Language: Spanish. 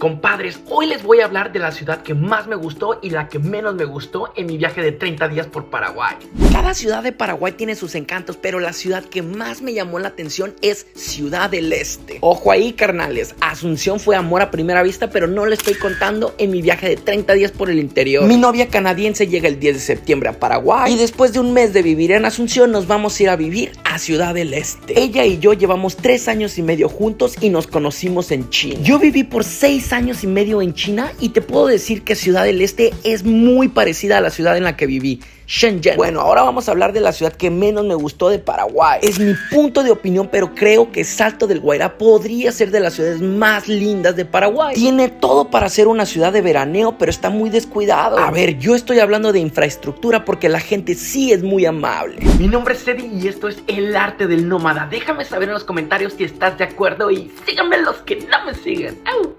Compadres, hoy les voy a hablar de la ciudad que más me gustó y la que menos me gustó en mi viaje de 30 días por Paraguay. Cada ciudad de Paraguay tiene sus encantos, pero la ciudad que más me llamó la atención es Ciudad del Este. Ojo ahí, carnales, Asunción fue amor a primera vista, pero no le estoy contando en mi viaje de 30 días por el interior. Mi novia canadiense llega el 10 de septiembre a Paraguay y después de un mes de vivir en Asunción nos vamos a ir a vivir a Ciudad del Este. Ella y yo llevamos 3 años y medio juntos y nos conocimos en China. Yo viví por 6 años y medio en China y te puedo decir que Ciudad del Este es muy parecida a la ciudad en la que viví, Shenzhen. Bueno, ahora vamos a hablar de la ciudad que menos me gustó de Paraguay. Es mi punto de opinión, pero creo que Salto del Guairá podría ser de las ciudades más lindas de Paraguay. Tiene todo para ser una ciudad de veraneo, pero está muy descuidado. A ver, yo estoy hablando de infraestructura porque la gente sí es muy amable. Mi nombre es Eddie y esto es El Arte del Nómada. Déjame saber en los comentarios si estás de acuerdo y síganme los que no me siguen. ¡Au!